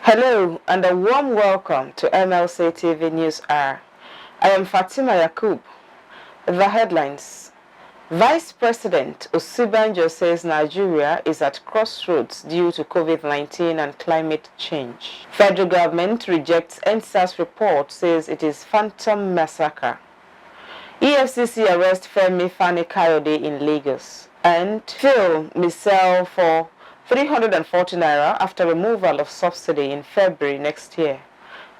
Hello and a warm welcome to MLC TV News Hour. I am Fatima Yakub. The headlines. Vice President OSINBAJO says Nigeria is at crossroads due to COVID-19 and climate change. Federal government rejects ENDSARS report, says it is phantom massacre. EFCC arrests FANI-KAYODE in Lagos. And fill missile for 340 naira after removal of subsidy in February next year.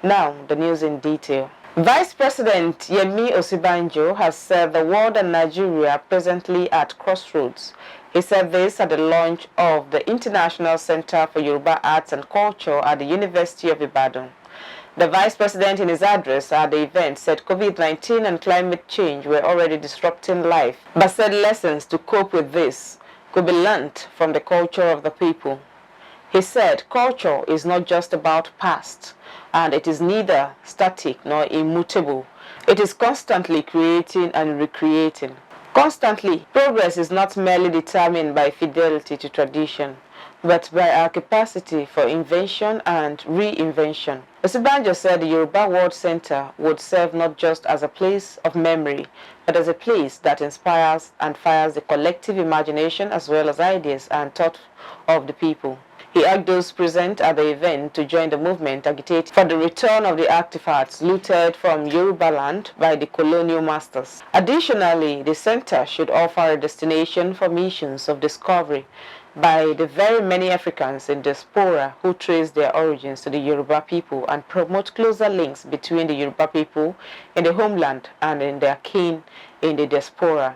Now, the news in detail. Vice President Yemi OSINBAJO has said the world and Nigeria are presently at crossroads. He said this at the launch of the International Center for Yoruba Arts and Culture at the University of Ibadan. The Vice President in his address at the event said COVID-19 and climate change were already disrupting life, but said lessons to cope with this could be learnt from the culture of the people. He said culture is not just about past, and it is neither static nor immutable. It is constantly creating and recreating. Constantly, progress is not merely determined by fidelity to tradition, but by our capacity for invention and reinvention. OSINBAJO said the Yoruba World Center would serve not just as a place of memory, but as a place that inspires and fires the collective imagination as well as ideas and thought of the people. He urged those present at the event to join the movement agitating for the return of the artifacts looted from Yoruba land by the colonial masters. Additionally, the center should offer a destination for missions of discovery by the very many Africans in diaspora who trace their origins to the Yoruba people and promote closer links between the Yoruba people in the homeland and in their kin in the diaspora.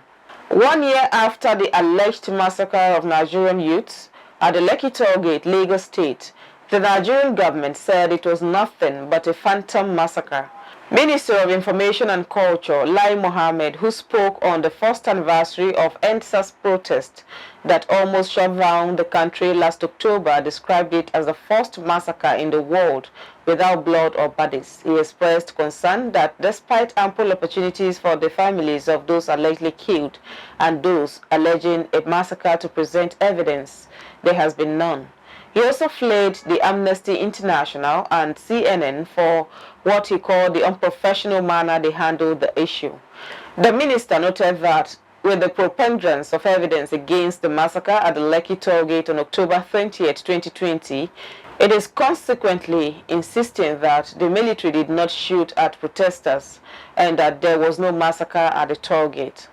1 year after the alleged massacre of Nigerian youths at the Lekki Toll Gate, Lagos State, the Nigerian government said it was nothing but a phantom massacre. Minister of Information and Culture, Lai Mohammed, who spoke on the first anniversary of ENDSARS protest that almost shut down the country last October, described it as the first massacre in the world without blood or bodies. He expressed concern that despite ample opportunities for the families of those allegedly killed and those alleging a massacre to present evidence, there has been none. He also flagged the Amnesty International and CNN for what he called the unprofessional manner they handled the issue. The minister noted that with the preponderance of evidence against the massacre at the Lekki Toll Gate on October 20, 2020, it is consequently insisting that the military did not shoot at protesters and that there was no massacre at the toll gate.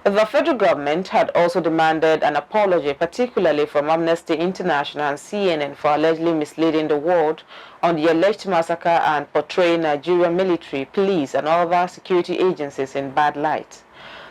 The federal government had also demanded an apology, particularly from Amnesty International and CNN, for allegedly misleading the world on the alleged massacre and portraying Nigerian military, police, and other security agencies in bad light.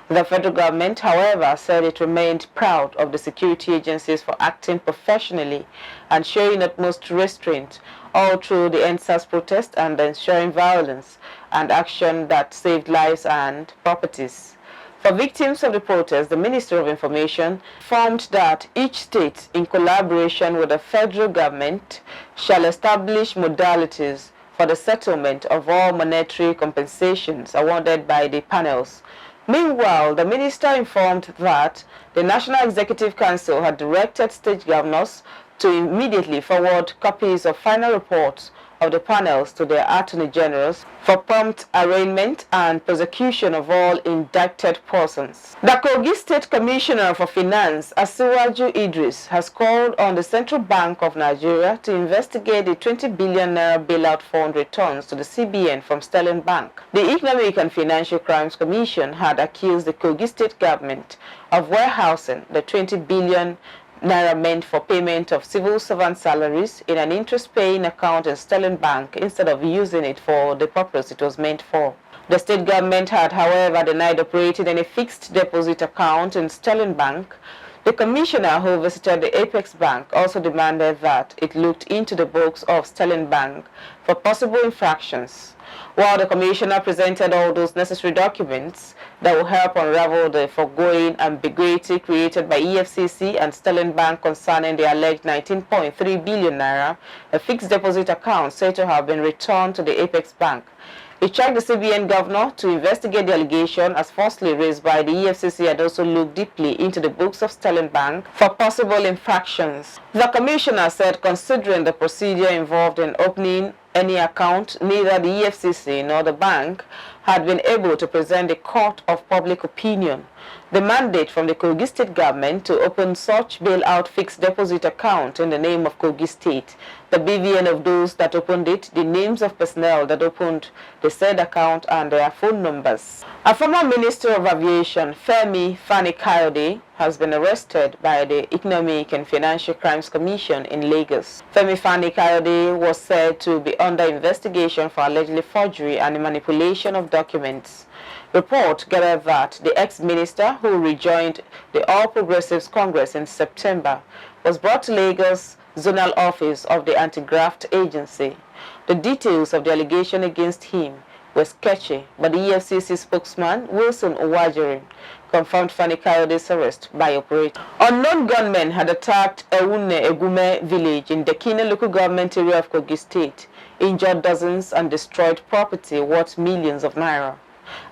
The federal government, however, said it remained proud of the security agencies for acting professionally and showing utmost restraint all through the ENDSARS protest and ensuring violence and action that saved lives and properties. For victims of the protest, the Minister of Information informed that each state, in collaboration with the federal government, shall establish modalities for the settlement of all monetary compensations awarded by the panels. Meanwhile, the minister informed that the National Executive Council had directed state governors to immediately forward copies of final reports of the panels to their attorney generals for prompt arraignment and prosecution of all indicted persons. The Kogi State Commissioner for Finance, Asiwaju Idris, has called on the Central Bank of Nigeria to investigate the 20 billion naira bailout fund returns to the CBN from Sterling Bank. The Economic and Financial Crimes Commission had accused the Kogi State government of warehousing the 20 billion naira meant for payment of civil servant salaries in an interest-paying account in Sterling Bank instead of using it for the purpose it was meant for. The state government had, however, denied operating any fixed deposit account in Sterling Bank. The commissioner, who visited the Apex Bank, also demanded that it looked into the books of Sterling Bank for possible infractions. While the commissioner presented all those necessary documents that will help unravel the foregoing ambiguity created by EFCC and Sterling Bank concerning the alleged 19.3 billion naira, a fixed deposit account said to have been returned to the Apex Bank. He charged the CBN governor to investigate the allegation as falsely raised by the EFCC and also look deeply into the books of Sterling Bank for possible infractions. The commissioner said considering the procedure involved in opening any account, neither the EFCC nor the bank had been able to present the court of public opinion the mandate from the Kogi State government to open such bailout fixed deposit account in the name of Kogi State, the BVN of those that opened it, the names of personnel that opened the said account and their phone numbers. A former Minister of Aviation, FANI-KAYODE, has been arrested by the Economic and Financial Crimes Commission in Lagos. FANI-KAYODE was said to be under investigation for allegedly forgery and manipulation of documents. Report gathered that the ex-minister, who rejoined the All Progressives Congress in September, was brought to Lagos Zonal Office of the Anti-Graft Agency. The details of the allegation against him were sketchy, but the EFCC spokesman, Wilson Owajiri, confirmed FANI-KAYODE's arrest by operator. Unknown gunmen had attacked Ewune Egume village in the Kine local government area of Kogi State, injured dozens and destroyed property worth millions of naira.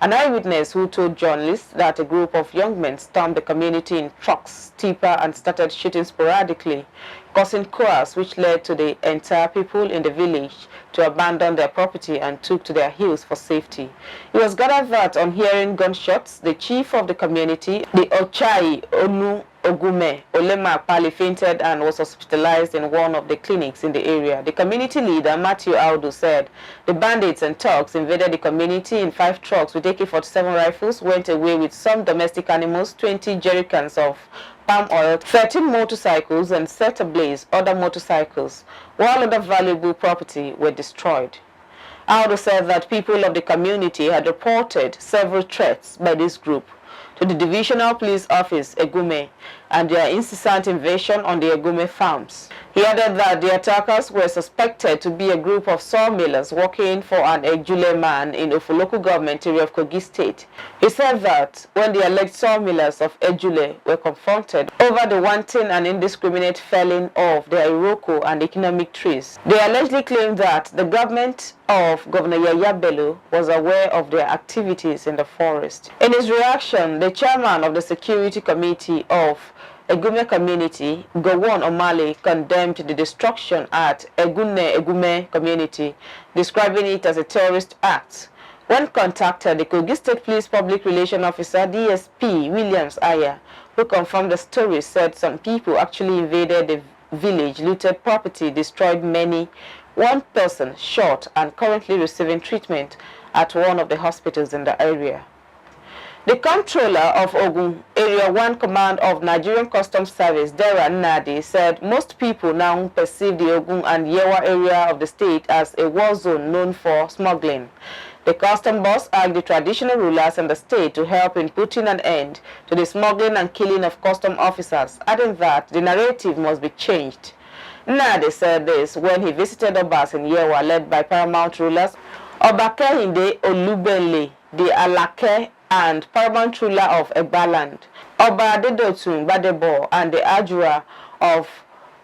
An eyewitness who told journalists that a group of young men stormed the community in trucks, tipper, and started shooting sporadically, causing chaos which led to the entire people in the village to abandon their property and took to their hills for safety. It was gathered that on hearing gunshots, the chief of the community, the Ochai Onu Ogume Olema Pali, fainted and was hospitalized in one of the clinics in the area. The community leader, Matthew Audu, said the bandits and thugs invaded the community in 5 trucks with AK-47 rifles, went away with some domestic animals, 20 jerrycans of palm oil, 13 motorcycles, and set ablaze other motorcycles, while other valuable property were destroyed. Audu said that people of the community had reported several threats by this group to the Divisional Police Office, Egume, and their incessant invasion on the Egume farms. He added that the attackers were suspected to be a group of sawmillers working for an Ejule man in Ofo local government area of Kogi State. He said that when the alleged sawmillers of Ejule were confronted over the wanton and indiscriminate felling of their Iroko and economic trees, they allegedly claimed that the government of Governor Yaya Bello was aware of their activities in the forest. In his reaction, the chairman of the Security Committee of Egume community, Gowon Omale, condemned the destruction at Egume community, describing it as a terrorist act. When contacted, the Kogi State Police Public Relations Officer, DSP Williams Aya, who confirmed the story, said some people actually invaded the village, looted property, destroyed many. One person shot and currently receiving treatment at one of the hospitals in the area. The Comptroller of Ogun, Area 1 Command of Nigerian Customs Service, Dera Nnadi, said most people now perceive the Ogun and Yewa area of the state as a war zone known for smuggling. The custom boss urged the traditional rulers in the state to help in putting an end to the smuggling and killing of custom officers, adding that the narrative must be changed. Nnadi said this when he visited Obas in Yewa led by paramount rulers Obakehinde Olubenle, the Alake and paramount ruler of Egbaland, Oba Adedotun Badebo, and the Ajura of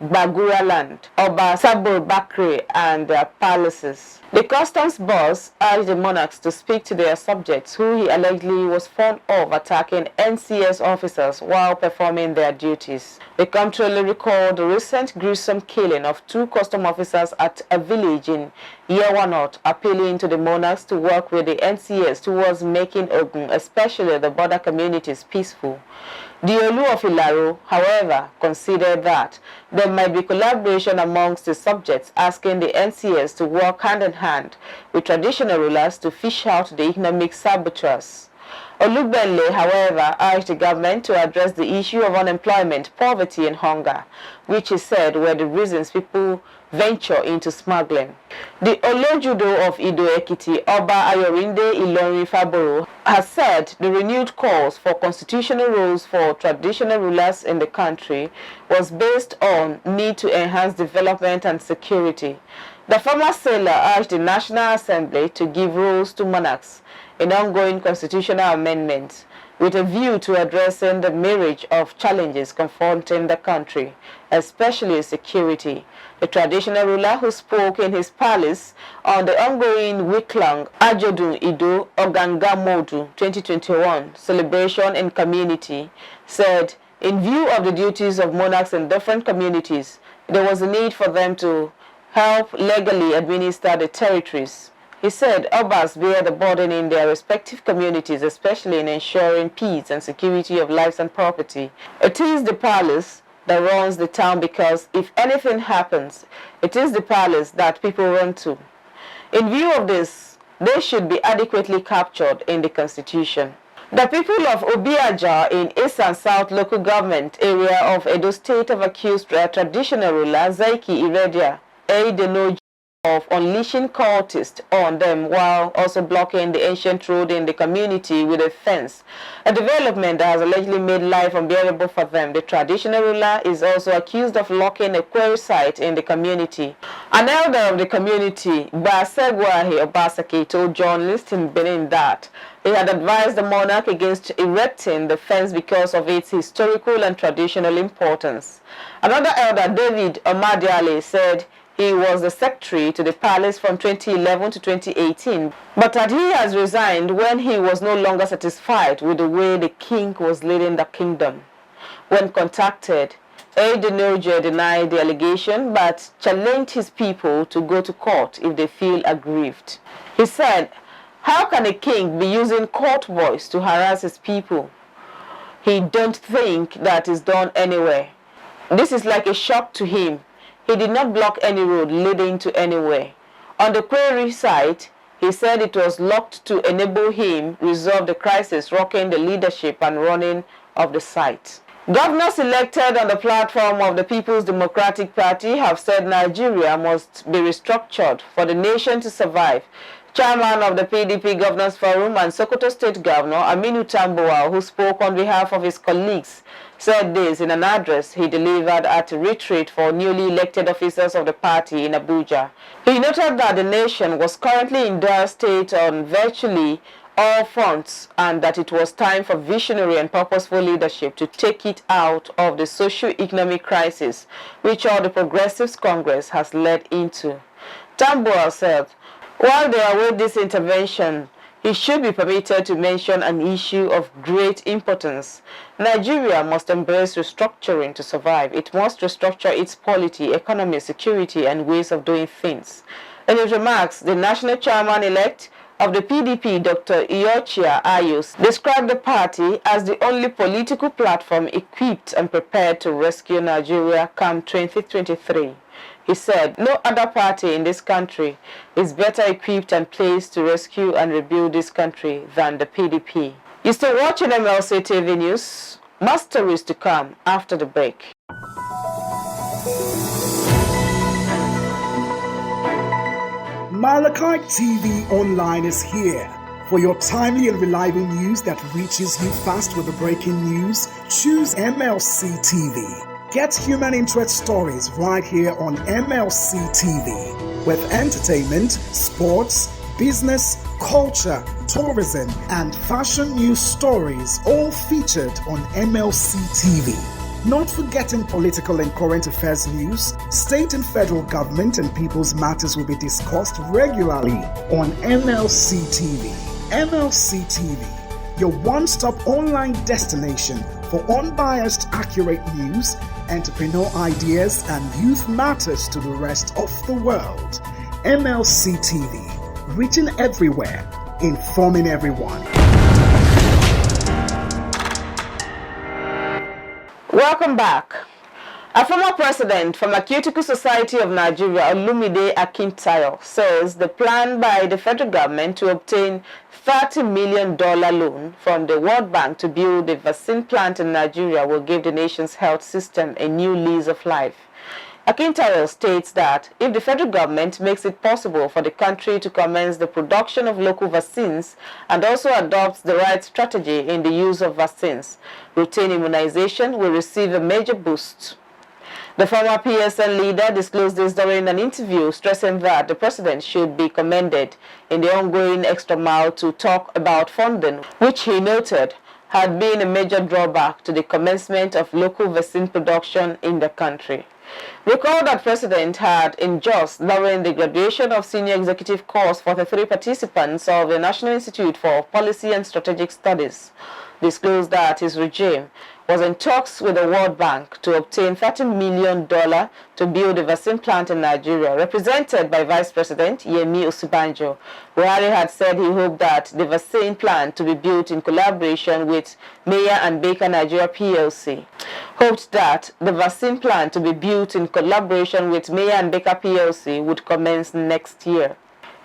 Bagura land, Oba Sabo Bakre, and their palaces. The customs boss urged the monarchs to speak to their subjects, who he allegedly was fond of attacking NCS officers while performing their duties. The comptroller recalled the recent gruesome killing of 2 custom officers at a village in Yewa North, appealing to the monarchs to work with the NCS towards making Ogun, especially the border communities, peaceful. The Olu of Ilaro, however, considered that there might be collaboration amongst the subjects, asking the NCS to work hand in hand with traditional rulers to fish out the economic saboteurs. Olubenle, however, urged the government to address the issue of unemployment, poverty, and hunger, which he said were the reasons people venture into smuggling. The Olojudo of Ido Ekiti, Oba Ayorinde Ilorin Faboro, has said the renewed calls for constitutional rules for traditional rulers in the country was based on need to enhance development and security. The former sailor urged the National Assembly to give rules to monarchs in ongoing constitutional amendments. with a view to addressing the myriad of challenges confronting the country, especially security. The traditional ruler, who spoke in his palace on the ongoing week-long Ajodun Ido Ogangamodu 2021 celebration in community, said, in view of the duties of monarchs in different communities, there was a need for them to help legally administer the territories. He said Obas bear the burden in their respective communities, especially in ensuring peace and security of lives and property. It is the palace that runs the town because if anything happens, it is the palace that people run to. In view of this, they should be adequately captured in the constitution. The people of Obiaja in East and South local government area of Edo State have accused traditional ruler Zaiki Iredia Eidenoji of unleashing cultists on them while also blocking the ancient road in the community with a fence, a development that has allegedly made life unbearable for them. The traditional ruler is also accused of locking a quarry site in the community. An elder of the community, Basegwahi Obasaki, told journalists in Benin that he had advised the monarch against erecting the fence because of its historical and traditional importance. Another elder, David Omadiale, said he was the secretary to the palace from 2011 to 2018, but that he has resigned when he was no longer satisfied with the way the king was leading the kingdom. When contacted, Eidenoji denied the allegation but challenged his people to go to court if they feel aggrieved. He said, "How can a king be using court voice to harass his people? He don't think that is done anywhere. This is like a shock to him. He did not block any road leading to anywhere. On the quarry site, he said it was locked to enable him resolve the crisis rocking the leadership and running of the site." Governors elected on the platform of the People's Democratic Party have said Nigeria must be restructured for the nation to survive. Chairman of the PDP Governors Forum and Sokoto State Governor Aminu Tambuwal, who spoke on behalf of his colleagues, said this in an address he delivered at a retreat for newly elected officers of the party in Abuja. He noted that the nation was currently in dire state on virtually all fronts and that it was time for visionary and purposeful leadership to take it out of the socio-economic crisis which all the Progressives Congress has led into. Tambuwal said, while they await this intervention, he should be permitted to mention an issue of great importance. Nigeria must embrace restructuring to survive. It must restructure its polity, economy, security, and ways of doing things. In his remarks, the national chairman-elect of the PDP, Dr. Iochia Ayus, described the party as the only political platform equipped and prepared to rescue Nigeria come 2023. He said, no other party in this country is better equipped and placed to rescue and rebuild this country than the PDP. You're still watching MLC TV News. More stories to come after the break. MASSACRE TV Online is here. For your timely and reliable news that reaches you fast with the breaking news, choose MLC TV. Get human interest stories right here on MLC TV with entertainment, sports, business, culture, tourism, and fashion news stories all featured on MLC TV. Not forgetting political and current affairs news, state and federal government and people's matters will be discussed regularly on MLC TV. MLC TV, your one-stop online destination for unbiased, accurate news, entrepreneur ideas, and youth matters to the rest of the world. MLC TV, reaching everywhere, informing everyone. Welcome back. A former president from Pharmaceutical Society of Nigeria, Olumide Akintayo, says the plan by the federal government to obtain $30 million loan from the World Bank to build a vaccine plant in Nigeria will give the nation's health system a new lease of life. Akintayo states that if the federal government makes it possible for the country to commence the production of local vaccines and also adopts the right strategy in the use of vaccines, routine immunization will receive a major boost. The former PSN leader disclosed this during an interview, stressing that the president should be commended in the ongoing extra mile to talk about funding, which he noted had been a major drawback to the commencement of local vaccine production in the country. Recall that President had endorsed during the graduation of senior executive course for the 3 participants of the National Institute for Policy and Strategic Studies, disclosed that his regime was in talks with the World Bank to obtain $30 million to build a vaccine plant in Nigeria, represented by Vice President Yemi OSINBAJO. Buhari had said he hoped that the vaccine plant to be built in collaboration with Mayer and Baker Nigeria PLC. Hoped that the vaccine plant to be built in collaboration with Mayer and Baker PLC would commence next year.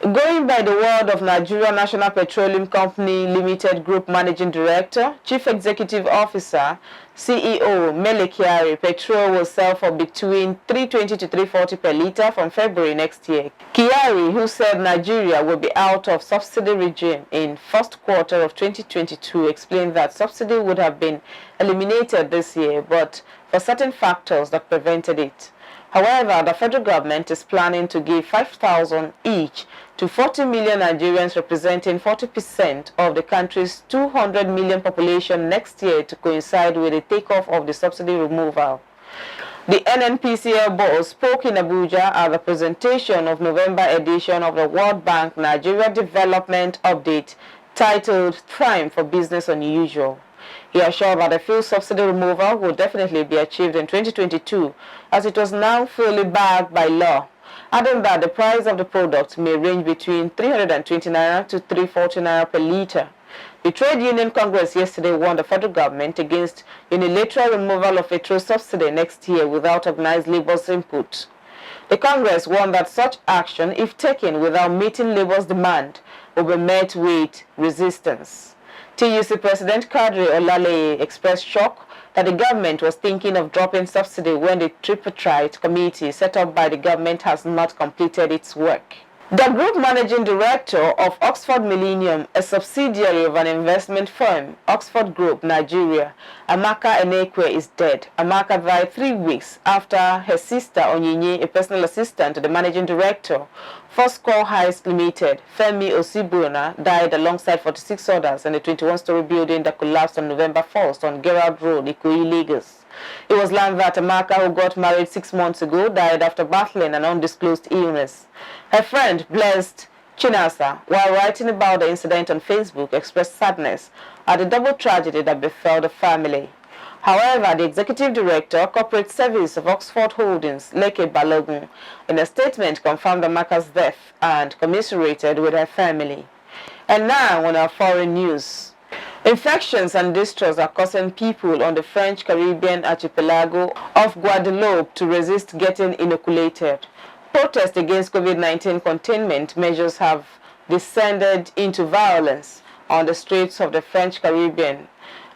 Going by the word of Nigeria National Petroleum Company Limited Group Managing Director, Chief Executive Officer, CEO Mele Kyari, petrol will sell for between $320 to $340 per litre from February next year. Kyari, who said Nigeria will be out of subsidy regime in first quarter of 2022, explained that subsidy would have been eliminated this year, but for certain factors that prevented it. However, the federal government is planning to give 5,000 each to 40 million Nigerians, representing 40% of the country's 200 million population next year, to coincide with the takeoff of the subsidy removal. The NNPCL board spoke in Abuja at the presentation of November edition of the World Bank Nigeria Development Update titled Time for Business Unusual. He assured that the fuel subsidy removal will definitely be achieved in 2022, as it was now fully backed by law, adding that the price of the product may range between 320 naira to 340 naira per litre. The Trade Union Congress yesterday warned the federal government against unilateral removal of petrol subsidy next year without organized labor's input. The Congress warned that such action, if taken without meeting labor's demand, will be met with resistance. TUC President Kadri Olaleye expressed shock that the government was thinking of dropping subsidy when the tripartite committee set up by the government has not completed its work. The group managing director of Oxford Millennium, a subsidiary of an investment firm, Oxford Group Nigeria, Amaka Enekwe, is dead. Amaka died 3 weeks after her sister Onyinye, a personal assistant to the managing director, First Call Heights Limited, Femi Osibona, died alongside 46 others in the 21-story building that collapsed on November 1st on Gerard Road, Ikoyi, Lagos. It was learned that Amaka, who got married 6 months ago, died after battling an undisclosed illness. Her friend, Blessed Chinasa, while writing about the incident on Facebook, expressed sadness at the double tragedy that befell the family. However, the executive director, Corporate Service of Oxford Holdings, Leke Balogun, in a statement confirmed Amaka's death and commiserated with her family. And now on our foreign news. Infections and distress are causing people on the French Caribbean archipelago of Guadeloupe to resist getting inoculated. Protests against COVID-19 containment measures have descended into violence on the streets of the French Caribbean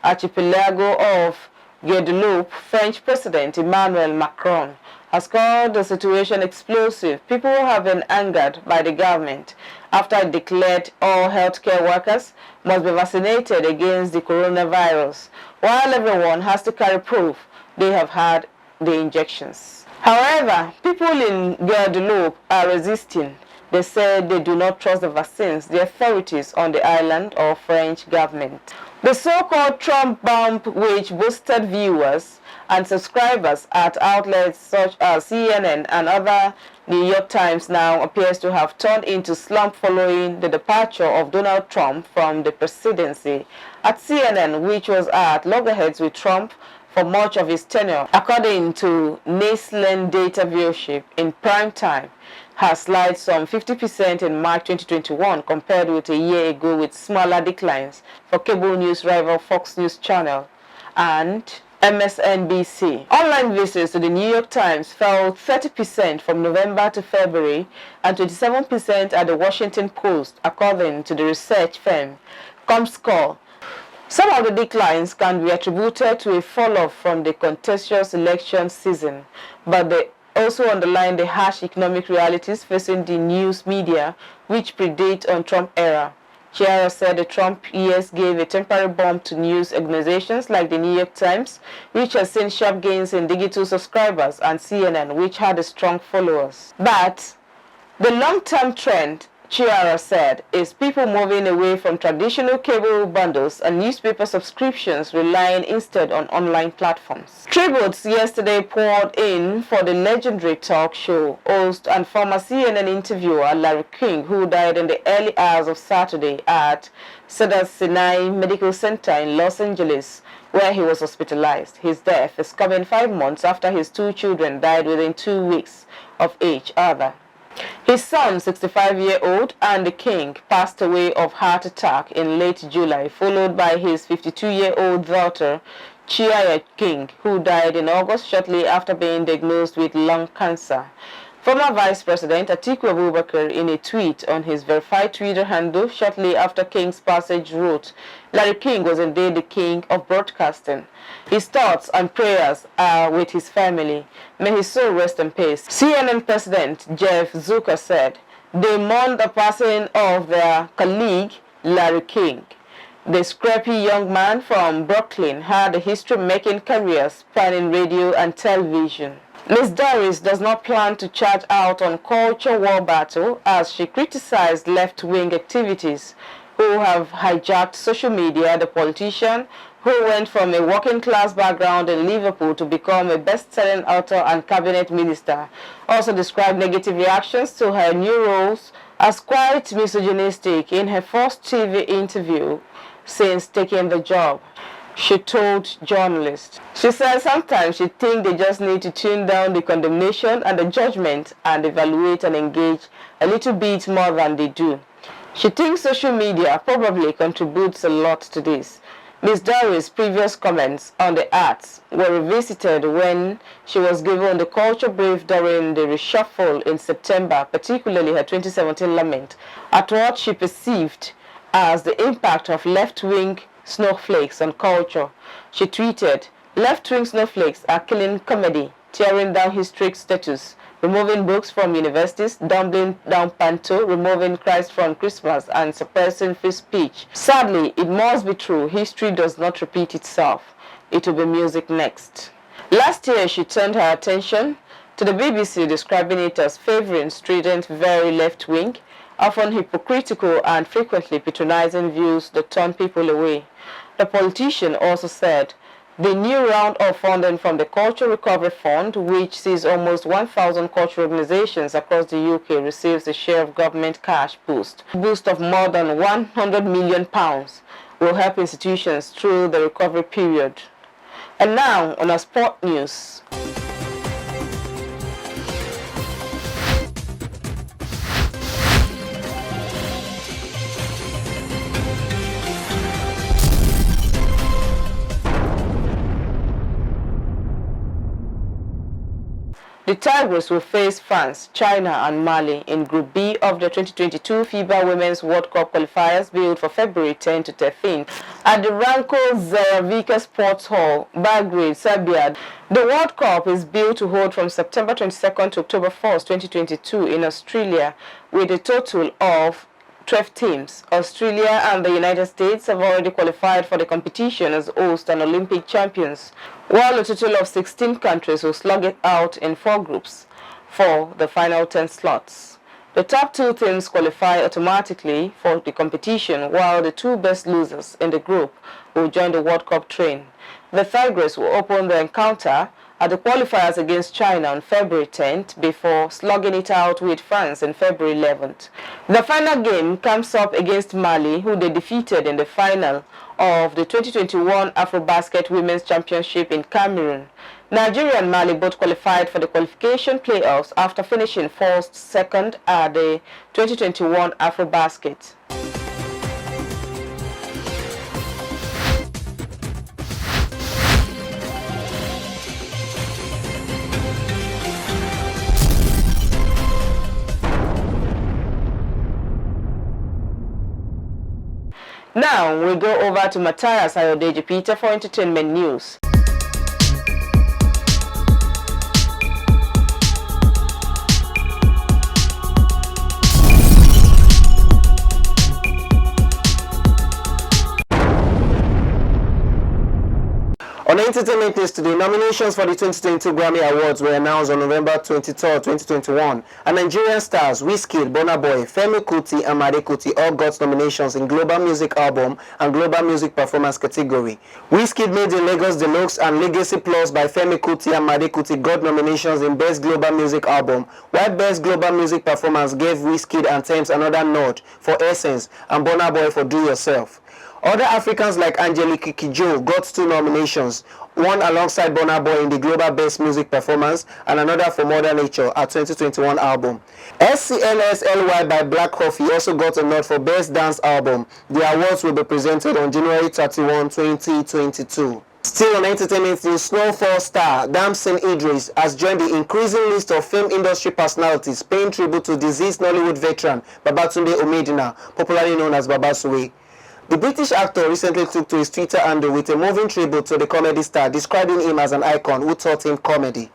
archipelago of Guadeloupe. French President Emmanuel Macron has called the situation explosive. People have been angered by the government after it declared all healthcare workers must be vaccinated against the coronavirus, while everyone has to carry proof they have had the injections. However, people in Guadeloupe are resisting. They said they do not trust the vaccines, the authorities on the island, or French government. The so-called Trump bump, which boosted viewers and subscribers at outlets such as CNN and other New York Times, now appears to have turned into slump following the departure of Donald Trump from the presidency. At CNN, which was at loggerheads with Trump for much of his tenure, according to Nielsen data, viewership in prime time has slid some 50% in March 2021 compared with a year ago, with smaller declines for cable news rival Fox News Channel and MSNBC. Online visits to the New York Times fell 30% from November to February and 27% at the Washington Post, according to the research firm Comscore. Some of the declines can be attributed to a fall-off from the contentious election season, but they also underline the harsh economic realities facing the news media, which predate on Trump era. Chiara said the Trump years gave a temporary bump to news organizations like the New York Times, which has seen sharp gains in digital subscribers, and CNN, which had a strong followers. But the long-term trend Chiara said, is people moving away from traditional cable bundles and newspaper subscriptions, relying instead on online platforms. Tributes yesterday poured in for the legendary talk show host and former CNN interviewer Larry King, who died in the early hours of Saturday at Cedars-Sinai Medical Center in Los Angeles, where he was hospitalized. His death is coming 5 months after his 2 children died within 2 weeks of each other. His son, 65-year-old Andy King, passed away of heart attack in late July, followed by his 52-year-old daughter, Chiara King, who died in August shortly after being diagnosed with lung cancer. Former Vice President Atiku Abubakar, in a tweet on his verified Twitter handle shortly after King's passage, wrote, "Larry King was indeed the king of broadcasting. His thoughts and prayers are with his family. May his soul rest in peace." CNN President Jeff Zucker said they mourned the passing of their colleague, Larry King. The scrappy young man from Brooklyn had a history of making careers spanning radio and television. Ms. Doris does not plan to charge out on culture war battle as she criticized left-wing activities who have hijacked social media. The politician, who went from a working-class background in Liverpool to become a best-selling author and cabinet minister, also described negative reactions to her new roles as quite misogynistic in her first TV interview since taking the job. She told journalists. She said sometimes she thinks they just need to tune down the condemnation and the judgment and evaluate and engage a little bit more than they do. She thinks social media probably contributes a lot to this. Ms. Doris' previous comments on the arts were revisited when she was given the culture brief during the reshuffle in September, particularly her 2017 lament at what she perceived as the impact of left-wing snowflakes on culture. She tweeted, "Left-wing snowflakes are killing comedy, tearing down historic statues, removing books from universities, dumbing down Panto, removing Christ from Christmas, and suppressing free speech. Sadly, it must be true. History does not repeat itself. It will be music next." Last year, she turned her attention to the BBC, describing it as favoring strident, very left-wing, often hypocritical and frequently patronizing views that turn people away. The politician also said the new round of funding from the Culture Recovery Fund, which sees almost 1,000 cultural organizations across the UK, receives a share of government cash boost of more than £100 million, will help institutions through the recovery period. And now on our sport news. The Tigers will face France, China and Mali in Group B of the 2022 FIBA Women's World Cup qualifiers billed for February 10 to 13 at the Ranko Zaravica Sports Hall, Belgrade, Serbia. The World Cup is billed to hold from September 22nd to October 1st, 2022 in Australia with a total of 12 teams. Australia and the United States have already qualified for the competition as host and Olympic champions, while a total of 16 countries will slug it out in 4 groups for the final 10 slots. The top 2 teams qualify automatically for the competition, while the 2 best losers in the group will join the World Cup train. The Tigers will open the encounter at the qualifiers against China on February 10th before slugging it out with France on February 11th. The final game comes up against Mali, who they defeated in the final of the 2021 AfroBasket Women's Championship in Cameroon. Nigeria and Mali both qualified for the qualification playoffs after finishing first, second at the 2021 AfroBasket. Now we go over to Matthias Ayodeji Peter for entertainment news. On entertainment news today, nominations for the 2022 Grammy Awards were announced on November 23, 2021. And Nigerian stars Wizkid, Burna Boy, Femi Kuti, and Made Kuti all got nominations in Global Music Album and Global Music Performance category. Wizkid Made in Lagos Deluxe and Legacy Plus by Femi Kuti and Made Kuti got nominations in Best Global Music Album, while Best Global Music Performance gave Wizkid and Tems another nod for Essence and Burna Boy for Do Yourself. Other Africans like Angelique Kidjo got 2 nominations, one alongside Burna Boy in the Global Best Music Performance and another for Mother Nature, her 2021 album. SCLSLY by Black Coffee also got a nod for Best Dance Album. The awards will be presented on January 31, 2022. Still on entertainment news, Snowfall star Damson Idris has joined the increasing list of film industry personalities paying tribute to deceased Nollywood veteran Babatunde Omedina, popularly known as Baba Suwe. The British actor recently took to his Twitter handle with a moving tribute to the comedy star, describing him as an icon who taught him comedy.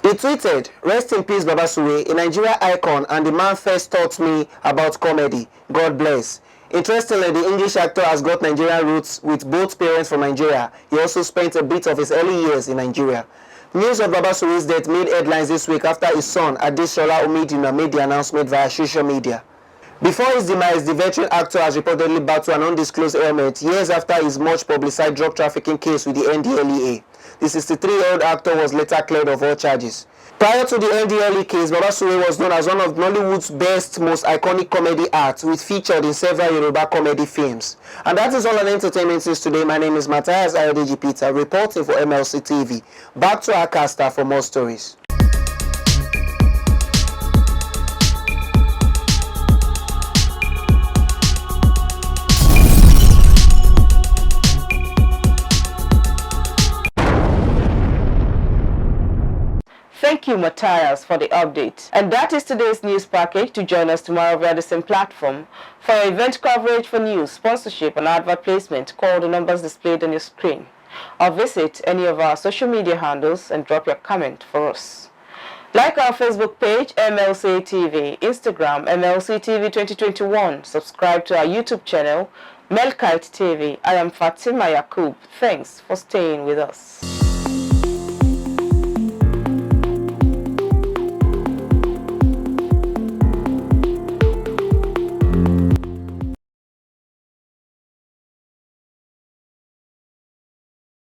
He tweeted, "Rest in peace Baba Suwe, a Nigeria icon and the man first taught me about comedy. God bless." Interestingly, the English actor has got Nigerian roots with both parents from Nigeria. He also spent a bit of his early years in Nigeria. News of Baba Suwe's death made headlines this week after his son, Adesola Omedina, made the announcement via social media. Before his demise, the veteran actor has reportedly battled an undisclosed ailment years after his much-publicized drug trafficking case with the NDLEA. The 63-year-old actor was later cleared of all charges. Prior to the NDLEA case, Baba Suwe was known as one of Nollywood's best, most iconic comedy acts, with featured in several Yoruba comedy films. And that is all on entertainment news today. My name is Matthias Ayodeji Peter, reporting for MLC TV. Back to our caster for more stories. Thank you, Matthias, for the update. And that is today's news package. To join us tomorrow via the same platform for event coverage for news, sponsorship, and advert placement, call the numbers displayed on your screen, or visit any of our social media handles and drop your comment for us. Like our Facebook page, MLC TV, Instagram, MLC TV 2021. Subscribe to our YouTube channel, MLKite TV. I am Fatima Yakub. Thanks for staying with us.